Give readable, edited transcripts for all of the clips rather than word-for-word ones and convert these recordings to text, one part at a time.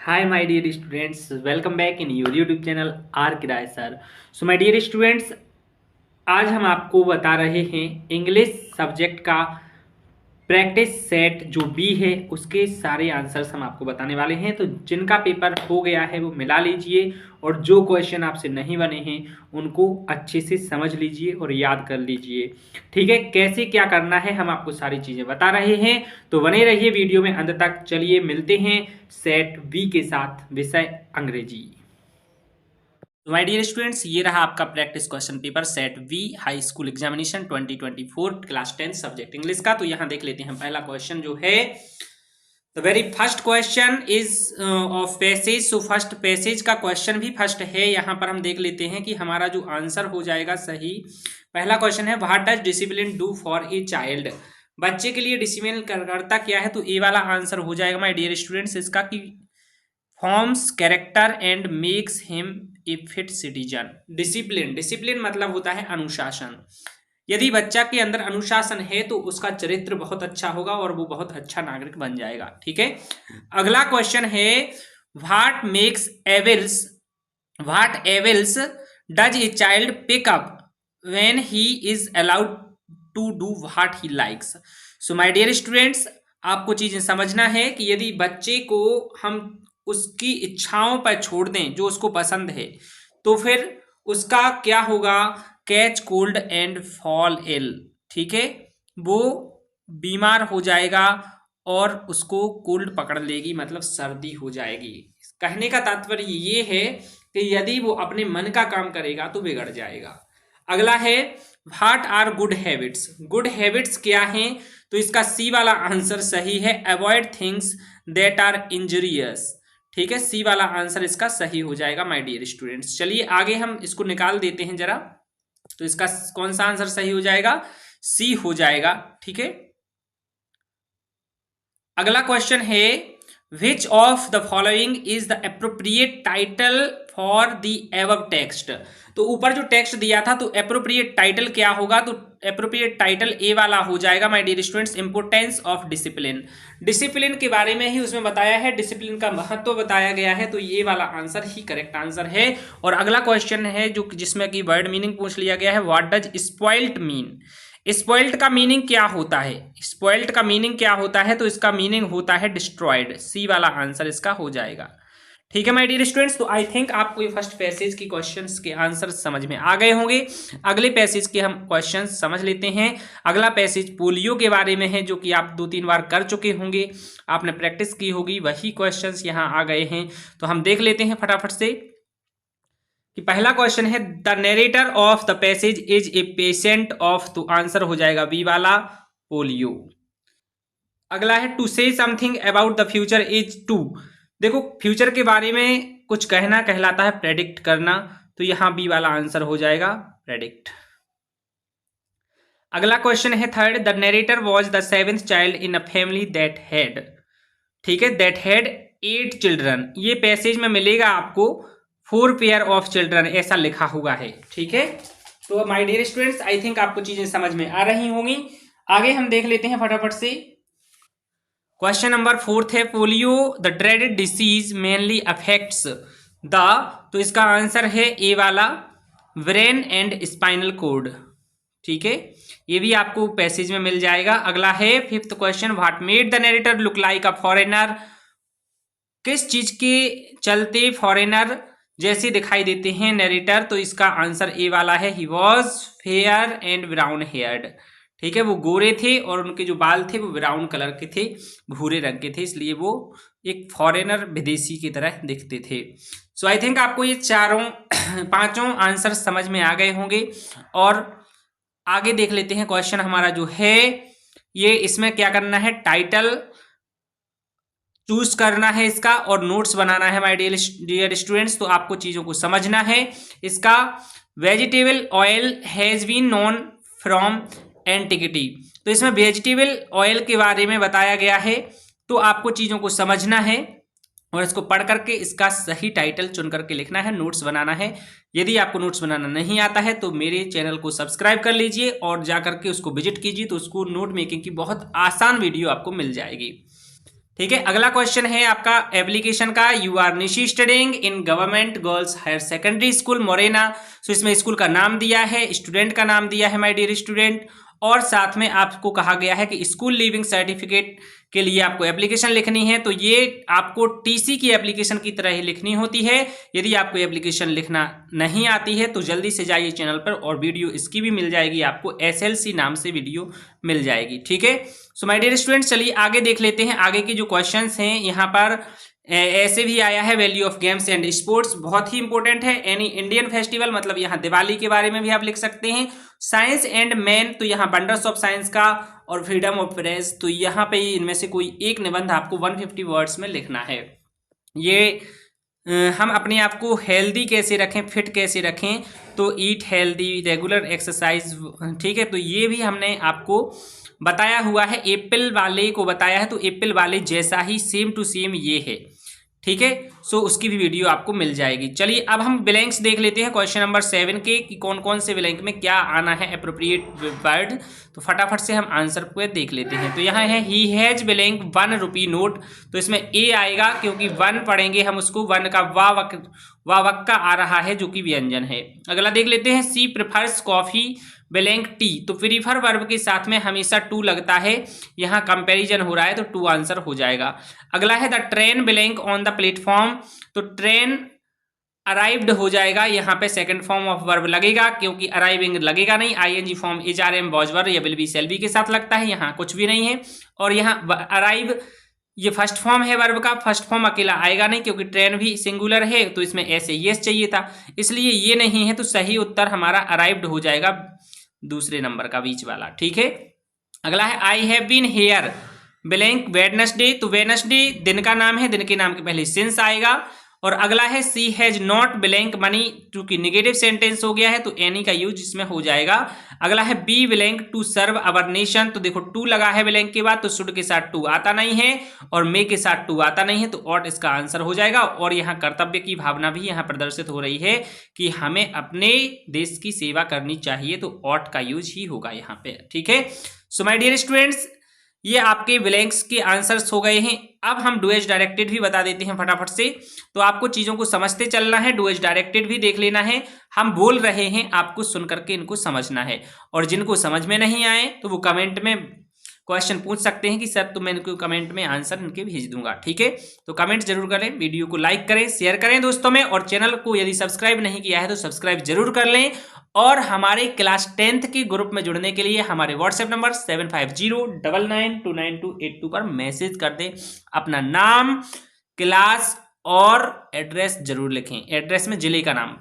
Hi my dear students, welcome back in your YouTube channel R Kiray sir. So my dear students, आज हम आपको बता रहे हैं इंग्लिश सब्जेक्ट का प्रैक्टिस सेट जो बी है उसके सारे आंसर्स हम आपको बताने वाले हैं। तो जिनका पेपर हो गया है वो मिला लीजिए और जो क्वेश्चन आपसे नहीं बने हैं उनको अच्छे से समझ लीजिए और याद कर लीजिए। ठीक है, कैसे क्या करना है हम आपको सारी चीज़ें बता रहे हैं, तो बने रहिए वीडियो में अंत तक। चलिए मिलते हैं सेट बी के साथ, विषय अंग्रेजी। माय डियर स्टूडेंट्स, ये रहा आपका practice question paper set we high school examination 2024 class 10 subject English का। तो यहाँ देख लेते हैं पहला क्वेश्चन जो है, the very first question is of passage. So first passage का क्वेश्चन भी फर्स्ट है। यहाँ पर हम देख लेते हैं कि हमारा जो आंसर हो जाएगा सही। पहला क्वेश्चन है, what does discipline do for a child. बच्चे के लिए डिसिप्लिन करता क्या है, तो ए वाला आंसर हो जाएगा माय डियर स्टूडेंट्स इसका कि forms character and makes him a fit citizen. Discipline, discipline मतलब होता है अनुशासन। यदि बच्चा के अंदर अनुशासन है तो उसका चरित्र बहुत अच्छा होगा और वो बहुत अच्छा नागरिक बन जाएगा। ठीक है, अगला क्वेश्चन है, what makes evils, what evils does a child pick up when he is allowed to do what he likes. So my dear students, आपको चीजें समझना है कि यदि बच्चे को हम उसकी इच्छाओं पर छोड़ दें जो उसको पसंद है तो फिर उसका क्या होगा, catch cold and fall ill. ठीक है, वो बीमार हो जाएगा और उसको कोल्ड पकड़ लेगी, मतलब सर्दी हो जाएगी। कहने का तात्पर्य ये है कि यदि वो अपने मन का काम करेगा तो बिगड़ जाएगा। अगला है, what are good habits. Good habits क्या हैं, तो इसका सी वाला आंसर सही है, avoid things that are injurious. ठीक है, सी वाला आंसर इसका सही हो जाएगा माय डियर स्टूडेंट्स। चलिए आगे हम इसको निकाल देते हैं जरा, तो इसका कौन सा आंसर सही हो जाएगा, सी हो जाएगा। ठीक है, अगला क्वेश्चन है, which of the following is the appropriate title for the above text. तो ऊपर जो टेक्स्ट दिया था तो एप्रोप्रिएट टाइटल क्या होगा, तो एप्रोप्रिएट टाइटल ए वाला हो जाएगा my dear students, importance of discipline. Discipline के बारे में ही उसमें बताया है, डिसिप्लिन का महत्व बताया गया है, तो ये वाला आंसर ही करेक्ट आंसर है। और अगला क्वेश्चन है जो जिसमें कि वर्ड मीनिंग पूछ लिया गया है, what does spoiled mean. Spoiled का मीनिंग क्या होता है, स्पॉइल्ड का मीनिंग क्या होता है, तो इसका मीनिंग होता है डिस्ट्रॉयड। सी वाला आंसर इसका हो जाएगा। ठीक है माय डियर स्टूडेंट्स, तो आई थिंक आपको ये फर्स्ट पैसेज की क्वेश्चंस के आंसर समझ में आ गए होंगे। अगले पैसेज के हम क्वेश्चंस समझ लेते हैं। अगला पैसेज पोलियो के बारे में है, जो कि आप 2-3 बार कर चुके होंगे, आपने प्रैक्टिस की होगी, वही क्वेश्चंस यहाँ आ गए हैं। तो हम देख लेते हैं फटाफट से कि पहला क्वेश्चन है, the narrator of the passage is a patient of, तो आंसर हो जाएगा बी वाला, पोलियो। अगला है, to say something about the future is to. देखो फ्यूचर के बारे में कुछ कहना कहलाता है प्रेडिक्ट करना, तो यहां बी वाला आंसर हो जाएगा प्रेडिक्ट। अगला क्वेश्चन है third, the narrator was the 7th child in a family that had. ठीक है, दैट हैड 8 चिल्ड्रन। ये पैसेज में मिलेगा आपको 4 पेयर ऑफ चिल्ड्रन, ऐसा लिखा हुआ है। ठीक है, तो my dear students, I think आपको चीजें समझ में आ रही होंगी। आगे हम देख लेते हैं फटाफट से। क्वेश्चन नंबर 4 है, polio the dreaded disease mainly affects the, तो इसका आंसर है ए वाला, ब्रेन एंड स्पाइनल कोड। ठीक है, ये भी आपको पैसेज में मिल जाएगा। अगला है 5th question, what made the narrator look like a foreigner. किस चीज के चलते फॉरेनर जैसे दिखाई देते हैं नरेटर, तो इसका आंसर ए वाला है, he was fair and brown heard. ठीक है, वो गोरे थे और उनके जो बाल थे वो ब्राउन कलर के थे, भूरे रंग के थे, इसलिए वो एक फॉरेनर, विदेशी की तरह दिखते थे। सो आई थिंक आपको ये चारों 5 आंसर समझ में आ गए होंगे। और आगे देख लेते हैं क्वेश्चन हमारा जो है ये, इसमें क्या करना है, टाइटल चूज करना है इसका और नोट्स बनाना है माय डियर स्टूडेंट्स। तो आपको चीजों को समझना है। इसका vegetable oil has been known from antiquity, तो इसमें वेजिटेबल ऑयल के बारे में बताया गया है, तो आपको चीजों को समझना है और इसको पढ़ करके इसका सही टाइटल चुन करके लिखना है, नोट्स बनाना है। यदि आपको नोट्स बनाना नहीं आता है तो मेरे चैनल को सब्सक्राइब कर लीजिए और जा करके उसको विजिट कीजिए, तो उसको नोट मेकिंग की बहुत आसान वीडियो आपको मिल जाएगी। ठीक है। अगला क्वेश्चन है आपका एप्लीकेशन का, you are Nishi studying in government girls higher secondary school Morena. So इसमें स्कूल का नाम दिया है, स्टूडेंट का नाम दिया है माय डियर स्टूडेंट, और साथ में आपको कहा गया है कि स्कूल लीविंग सर्टिफिकेट के लिए आपको एप्लीकेशन लिखनी है। तो ये आपको टीसी की एप्लीकेशन की तरह ही लिखनी होती है। यदि आपको एप्लीकेशन लिखना नहीं आती है तो जल्दी से जाइए चैनल पर, और वीडियो इसकी भी मिल जाएगी आपको, एसएलसी नाम से वीडियो मिल जाएगी। ठीक है। सो माय डियर स्टूडेंट्स, चलिए आगे देख लेते हैं। आगे की जो क्वेश्चंस हैं यहाँ पर ऐसे भी आया है, value of games and sports बहुत ही इंपॉर्टेंट है। एनी इंडियन फेस्टिवल, मतलब यहाँ दिवाली के बारे में भी आप लिख सकते हैं। साइंस एंड मैन, तो यहाँ वंडर्स ऑफ साइंस का, और फ्रीडम ऑफ प्रेस, तो यहाँ पे इनमें से कोई एक निबंध आपको 150 वर्ड्स में लिखना है। ये हम अपने आप को हेल्दी कैसे रखें, फिट कैसे रखें, तो ईट हेल्दी, रेगुलर एक्सरसाइज। ठीक है, तो ये भी हमने आपको बताया हुआ है, एप्पल वाले को बताया है, तो एप्पल वाले जैसा ही सेम टू सेम ये है। ठीक है। सो उसकी भी वीडियो आपको मिल जाएगी। चलिए अब हम ब्लैंक्स देख लेते हैं क्वेश्चन नंबर 7 के, कि कौन कौन से ब्लैंक में क्या आना है एप्रोप्रिएट वर्ड। तो फटाफट से हम आंसर को देख लेते हैं। तो यहाँ है he has blank 1 rupee note, तो इसमें ए आएगा क्योंकि 1 पढ़ेंगे हम उसको, 1 का वावक्का आ रहा है जो कि व्यंजन है। अगला देख लेते हैं, सी प्रेफर्स कॉफी ब्लैंक टी, तो प्रीफर वर्ब के साथ में हमेशा टू लगता है, यहाँ कंपैरिजन हो रहा है तो टू आंसर हो जाएगा। अगला है the train blank on the platform, तो ट्रेन अराइव्ड हो जाएगा, यहाँ पे सेकंड फॉर्म ऑफ वर्ब लगेगा क्योंकि अराइविंग लगेगा नहीं, ING form is are am was were या विल बी सेल बी के साथ लगता है, यहाँ कुछ भी नहीं है। और यहाँ अराइव ये फर्स्ट फॉर्म है वर्ब का, फर्स्ट फॉर्म अकेला आएगा नहीं क्योंकि ट्रेन भी सिंगुलर है, तो इसमें ऐसे यस चाहिए था, इसलिए ये नहीं है, तो सही उत्तर हमारा अराइव्ड हो जाएगा, दूसरे नंबर का बीच वाला। ठीक है। अगला है I have been here blank Wednesday, तो वेडनेसडे दिन का नाम है, दिन के नाम के पहले सिंस आएगा। और अगला है सी हैज नॉट ब्लैंक मनी, क्योंकि निगेटिव सेंटेंस हो गया है तो एनी का यूज इसमें हो जाएगा। अगला है be blank to serve our nation, तो देखो टू लगा है ब्लैंक के बाद, तो शुड के साथ टू आता नहीं है और मे के साथ टू आता नहीं है, तो ऑट इसका आंसर हो जाएगा। और यहाँ कर्तव्य की भावना भी यहाँ प्रदर्शित हो रही है कि हमें अपने देश की सेवा करनी चाहिए, तो ऑट का यूज ही होगा यहाँ पे। ठीक है। सो माय डियर स्टूडेंट्स, ये आपके ब्लैंक्स के आंसर्स हो गए हैं। अब हम डू एज डायरेक्टेड भी बता देते हैं फटाफट से, तो आपको चीजों को समझते चलना है, डू एज डायरेक्टेड भी देख लेना है। हम बोल रहे हैं, आपको सुन करके इनको समझना है, और जिनको समझ में नहीं आए तो वो कमेंट में क्वेश्चन पूछ सकते हैं कि सर तो मैं इनको कमेंट में आंसर इनके भेज दूंगा। ठीक है, तो कमेंट जरूर करें, वीडियो को लाइक करें, शेयर करें दोस्तों में, और चैनल को यदि सब्सक्राइब नहीं किया है तो सब्सक्राइब जरूर कर लें। और हमारे क्लास 10th के ग्रुप में जुड़ने के लिए हमारे व्हाट्सएप नंबर 7509928282 पर मैसेज कर दें, अपना नाम, क्लास और एड्रेस जरूर लिखें, एड्रेस में जिले का नाम।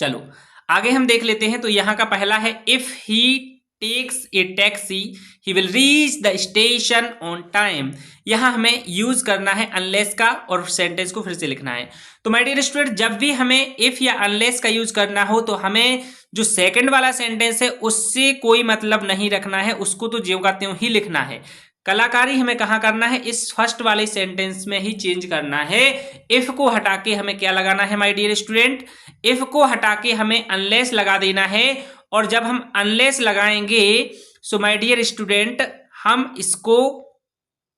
चलो आगे हम देख लेते हैं। तो यहाँ का पहला है, if he takes a taxi he will reach the station on time. यहां हमें यूज करना है अनलेस का, और सेंटेंस को फिर से लिखना है। तो माय डियर स्टूडेंट, जब भी हमें इफ या अनलेस का यूज करना हो तो हमें जो सेकंड वाला सेंटेंस है उससे कोई मतलब नहीं रखना है, उसको तो ज्यों का त्यों ही लिखना है। कलाकारी हमें कहाँ करना है, इस फर्स्ट वाले सेंटेंस में ही चेंज करना है। इफ को हटा के हमें क्या लगाना है माय डियर स्टूडेंट, इफ को हटा के हमें अनलेस लगा देना है। और जब हम अनलेस लगाएंगे सो माय डियर स्टूडेंट, हम इसको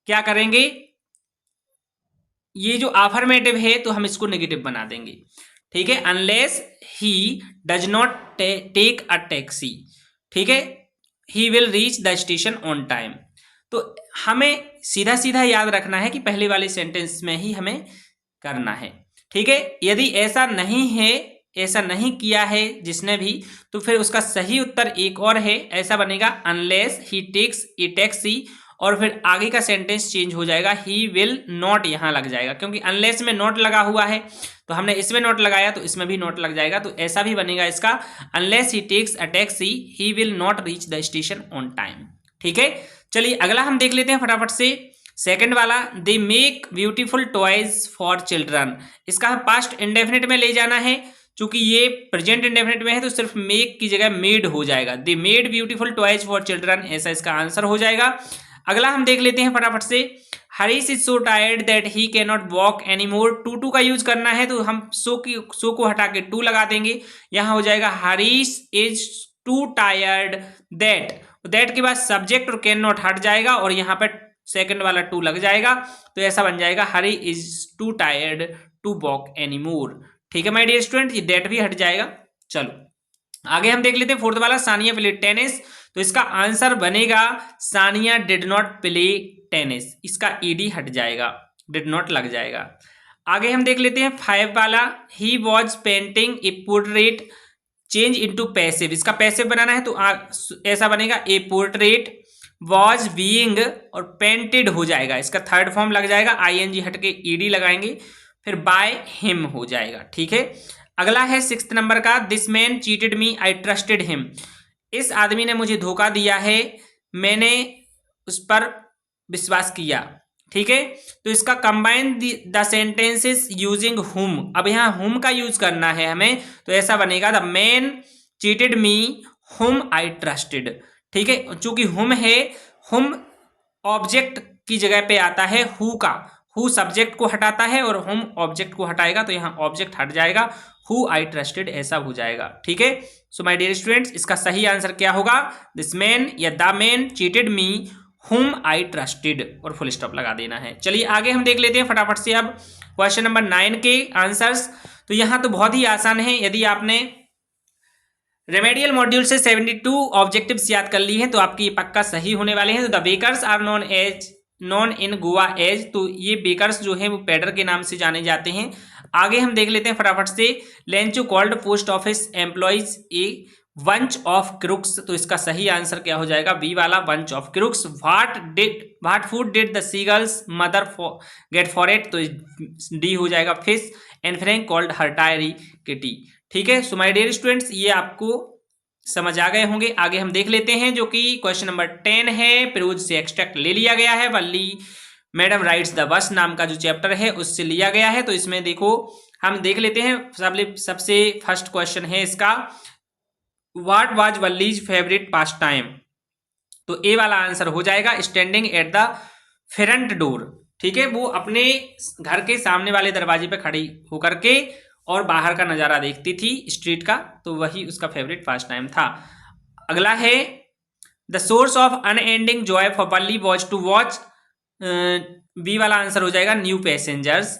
क्या करेंगे, ये जो अफर्मेटिव है तो हम इसको नेगेटिव बना देंगे। ठीक है, unless he does not take a taxi, ठीक है, he will reach the station on time. तो हमें सीधा सीधा याद रखना है कि पहले वाले सेंटेंस में ही हमें करना है। ठीक है, यदि ऐसा नहीं है, ऐसा नहीं किया है जिसने भी, तो फिर उसका सही उत्तर एक और है, ऐसा बनेगा unless he takes a taxi, और फिर आगे का सेंटेंस चेंज हो जाएगा, ही विल नॉट यहां लग जाएगा, क्योंकि अनलेस में नॉट लगा हुआ है तो हमने इसमें नॉट लगाया तो इसमें भी नॉट लग जाएगा। तो ऐसा भी बनेगा इसका, unless he takes a taxi he will not reach the station on time. ठीक है, चलिए अगला हम देख लेते हैं फटाफट से। सेकंड वाला, they make beautiful toys for children, इसका हम पास्ट इंडेफिनिट में ले जाना है, चूंकि ये प्रेजेंट इंडेफिनिट में है तो सिर्फ मेक की जगह मेड हो जाएगा, they made beautiful toys for children, ऐसा इसका आंसर हो जाएगा। अगला हम देख लेते हैं फटाफट से, Harish is so tired that he can not walk any more, too का यूज करना है तो हम सो को हटा के टू लगा देंगे, यहां हो जाएगा Harish is too tired that के बाद सब्जेक्ट और कैन नॉट हट जाएगा और यहाँ पर सेकंड वाला टू लग जाएगा, तो ऐसा बन जाएगा Hari is too tired to walk any more. ठीक है माय डियर स्टूडेंट, ये दैट भी हट जाएगा। चलो आगे हम देख लेते हैं फोर्थ वाला, सानिया प्ले टेनिस। तो इसका आंसर बनेगा Sania did not play tennis, इसका ईडी हट जाएगा, डिड नॉट लग जाएगा। आगे हम देख लेते हैं 5 वाला, he was painting A portrait change into passive, इसका पैसिव बनाना है तो ऐसा बनेगा ए पोर्ट्रेट वॉज बीइंग और पेंटेड हो जाएगा, इसका थर्ड फॉर्म लग जाएगा, आईएनजी हट के ईडी लगाएंगे, फिर बाय हिम हो जाएगा। ठीक है, अगला है 6th नंबर का, this man cheated me I trusted him, इस आदमी ने मुझे धोखा दिया है, मैंने उस पर विश्वास किया। ठीक है, तो इसका कंबाइन द सेंटेंसेस यूजिंग हुम, अब यहाँ हुम का यूज करना है हमें, तो ऐसा बनेगा द मैन चीटेड मी हुम आई ट्रस्टेड। ठीक है, चूंकि हुम है, हुम ऑब्जेक्ट की जगह पे आता है हु का, हु सब्जेक्ट को हटाता है और हुम ऑब्जेक्ट को हटाएगा, तो यहाँ ऑब्जेक्ट हट जाएगा, हु आई ट्रस्टेड ऐसा हो जाएगा। ठीक है, सो माय डियर स्टूडेंट्स, इसका सही आंसर क्या होगा, दिस मैन या द मैन चीटेड मी हुम आई ट्रस्टेड, और फुल स्टॉप लगा देना है। चलिए आगे हम देख लेते हैं फटाफट से अब क्वेश्चन नंबर 9 के आंसर्स। तो यहाँ तो बहुत ही आसान है, यदि आपने रेमेडियल मॉड्यूल से 72 ऑब्जेक्टिव्स याद कर ली हैं तो आपकी पक्का सही होने वाले हैं। तो the bakers are known in Goa as, तो ये बेकर्स जो है वो पेडर के नाम से जाने जाते हैं। आगे हम देख लेते हैं फटाफट से, Lencho called post office employees a bunch of crooks, तो इसका सही आंसर क्या हो जाएगा, बी वाला bunch of crooks. What food did the seagull's mother get for it, तो डी हो जाएगा fish. And Frank called her diary Kitty. ठीक है, सो माय डियर स्टूडेंट्स, ये आपको समझ आ गए होंगे। आगे हम देख लेते हैं जो कि क्वेश्चन नंबर 10 है, पिरोज से एक्सट्रैक्ट ले लिया गया है, वल्ली मैडम राइट्स द बस नाम का जो चैप्टर है उससे लिया गया है। तो इसमें देखो हम देख लेते हैं, सबसे फर्स्ट क्वेश्चन है इसका, what was Valli's favourite pastime, तो ए वाला आंसर हो जाएगा standing at the front door. ठीक है, वो अपने घर के सामने वाले दरवाजे पे खड़ी होकर के और बाहर का नजारा देखती थी स्ट्रीट का, तो वही उसका फेवरेट पास टाइम था। अगला है the source of unending joy for Valli was to watch, B वाला आंसर हो जाएगा न्यू पैसेंजर्स।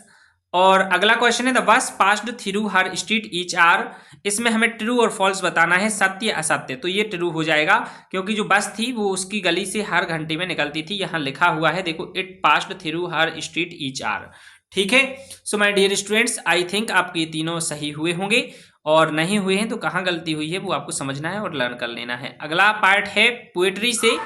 और अगला क्वेश्चन है the bus passed through her street each hour, इसमें हमें ट्रू और फॉल्स बताना है, सत्य असत्य, तो ये ट्रू हो जाएगा क्योंकि जो बस थी वो उसकी गली से हर घंटे में निकलती थी, यहाँ लिखा हुआ है देखो, it passed through her street each hour. ठीक है, so my dear students, I think आपके ये तीनों सही हुए होंगे, और नहीं हुए हैं तो कहाँ गलती हुई है वो आपको समझना है और लर्न कर लेना है। अगला पार्ट है पोएट्री से,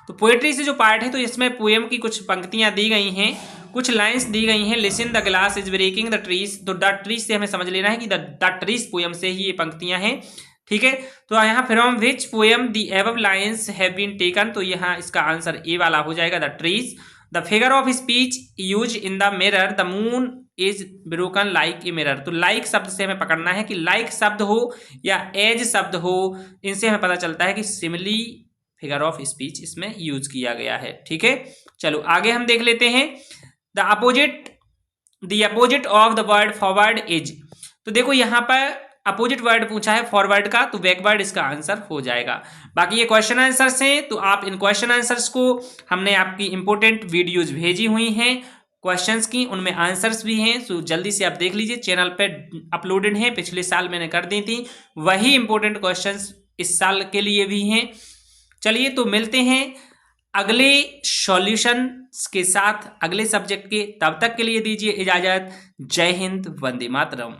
तो पोएट्री से जो पार्ट है तो इसमें पोएम की कुछ पंक्तियां दी गई हैं, कुछ लाइंस दी गई हैं। Listen the glass is breaking the trees, तो द ट्रीज से हमें समझ लेना है कि द ट्रीज पोएम से ही ये पंक्तियां हैं। ठीक है, तो यहाँ from which poem the above lines have been taken, तो यहाँ इसका आंसर ए वाला हो जाएगा, the trees. The figure of speech use in the mirror, the moon is broken like a mirror, तो लाइक शब्द से हमें पकड़ना है कि लाइक शब्द हो या एज शब्द हो, इनसे हमें पता चलता है कि सिमिली फिगर ऑफ स्पीच इसमें यूज किया गया है। ठीक है, चलो आगे हम देख लेते हैं, the opposite of the word forward is, तो देखो यहाँ पर अपोजिट वर्ड पूछा है फॉरवर्ड का, तो बैकवर्ड इसका आंसर हो जाएगा। बाकी ये क्वेश्चन आंसर्स हैं, तो आप इन क्वेश्चन आंसर्स को, हमने आपकी इंपॉर्टेंट वीडियोज भेजी हुई हैं क्वेश्चंस की, उनमें आंसर्स भी हैं, तो जल्दी से आप देख लीजिए, चैनल पे अपलोडेड हैं, पिछले साल मैंने कर दी थी, वही इंपॉर्टेंट क्वेश्चंस इस साल के लिए भी हैं। चलिए तो मिलते हैं अगले सॉल्यूशन के साथ अगले सब्जेक्ट के, तब तक के लिए दीजिए इजाजत। जय हिंद, वंदे मातरम।